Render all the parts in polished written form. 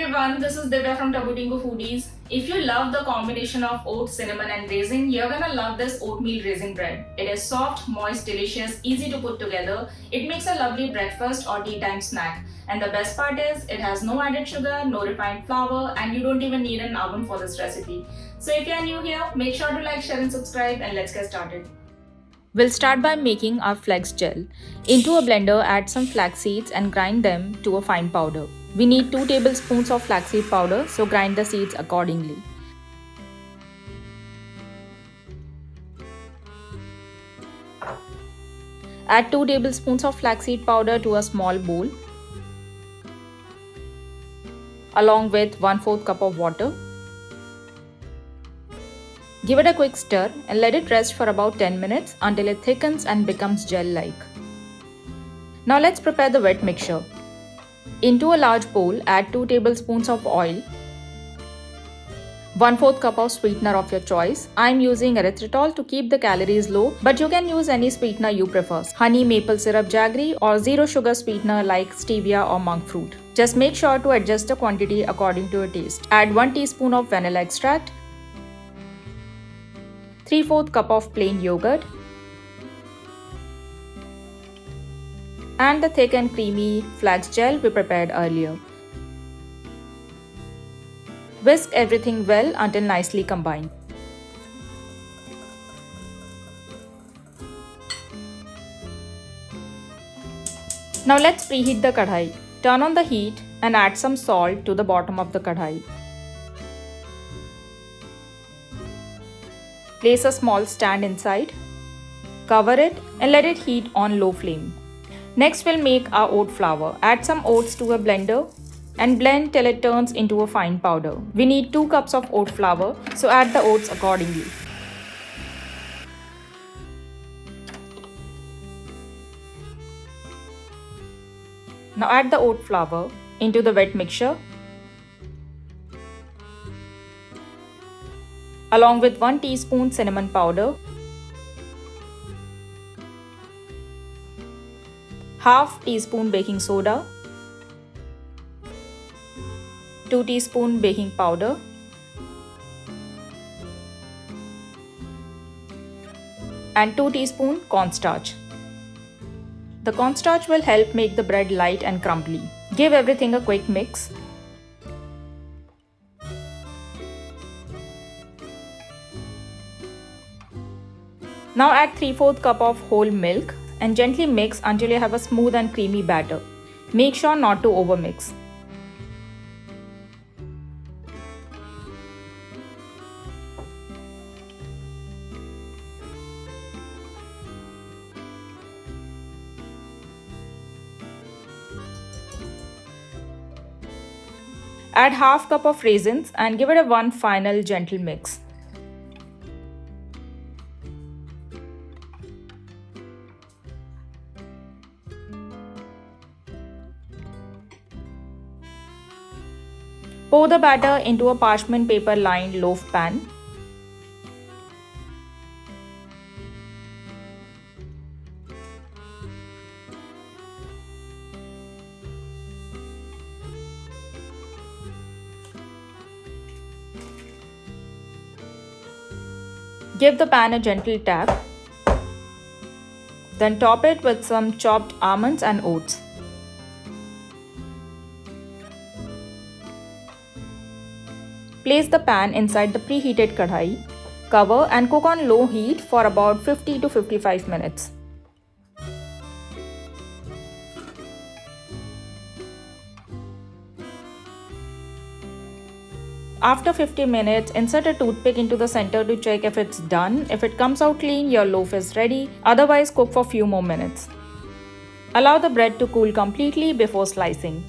everyone, this is Divya from Tabutingo Foodies. If you love the combination of oats, cinnamon and raisin, you're gonna love this oatmeal raisin bread. It is soft, moist, delicious, easy to put together. It makes a lovely breakfast or tea time snack. And the best part is, it has no added sugar, no refined flour, and you don't even need an oven for this recipe. So if you're new here, make sure to like, share and subscribe, and let's get started. We'll start by making our flax gel. Into a blender, add some flax seeds and grind them to a fine powder. We need 2 tablespoons of flaxseed powder, so grind the seeds accordingly. Add 2 tablespoons of flaxseed powder to a small bowl, along with 1/4 cup of water. Give it a quick stir and let it rest for about 10 minutes until it thickens and becomes gel-like. Now let's prepare the wet mixture. Into a large bowl, add 2 tablespoons of oil, 1/4 cup of sweetener of your choice. I am using erythritol to keep the calories low, but you can use any sweetener you prefer. Honey, maple syrup, jaggery or zero sugar sweetener like stevia or monk fruit. Just make sure to adjust the quantity according to your taste. Add 1 teaspoon of vanilla extract, 3/4 cup of plain yogurt, and the thick and creamy flax gel we prepared earlier. Whisk everything well until nicely combined. Now let's preheat the kadhai. Turn on the heat and add some salt to the bottom of the kadhai. Place a small stand inside. Cover it and let it heat on low flame. Next we'll make our oat flour. Add some oats to a blender and blend till it turns into a fine powder. We need 2 cups of oat flour, so add the oats accordingly. Now add the oat flour into the wet mixture along with 1 teaspoon cinnamon powder, half teaspoon baking soda, 2 teaspoon baking powder, and 2 teaspoon cornstarch. The cornstarch will help make the bread light and crumbly. Give everything a quick mix. Now add 3/4 cup of whole milk and gently mix until you have a smooth and creamy batter. Make sure not to overmix. Add half cup of raisins and give it a one final gentle mix. Pour the batter into a parchment paper lined loaf pan. Give the pan a gentle tap. Then top it with some chopped almonds and oats. Place the pan inside the preheated kadhai. Cover and cook on low heat for about 50 to 55 minutes. After 50 minutes, insert a toothpick into the center to check if it's done. If it comes out clean, your loaf is ready. Otherwise, cook for few more minutes. Allow the bread to cool completely before slicing.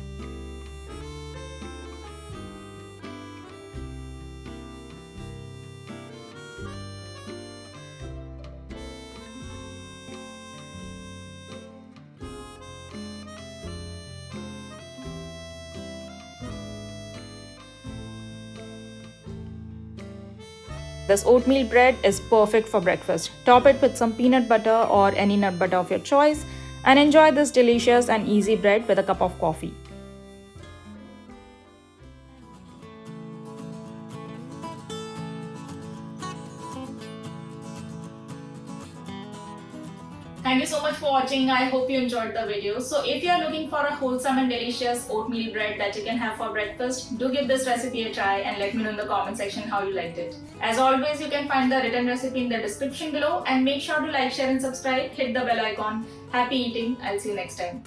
This oatmeal bread is perfect for breakfast. Top it with some peanut butter or any nut butter of your choice and enjoy this delicious and easy bread with a cup of coffee. Thank you so much for watching. I hope you enjoyed the video. So if you are looking for a wholesome and delicious oatmeal bread that you can have for breakfast, do give this recipe a try and let me know in the comment section how you liked it. As always, you can find the written recipe in the description below and make sure to like, share and subscribe. Hit the bell icon. Happy eating. I'll see you next time.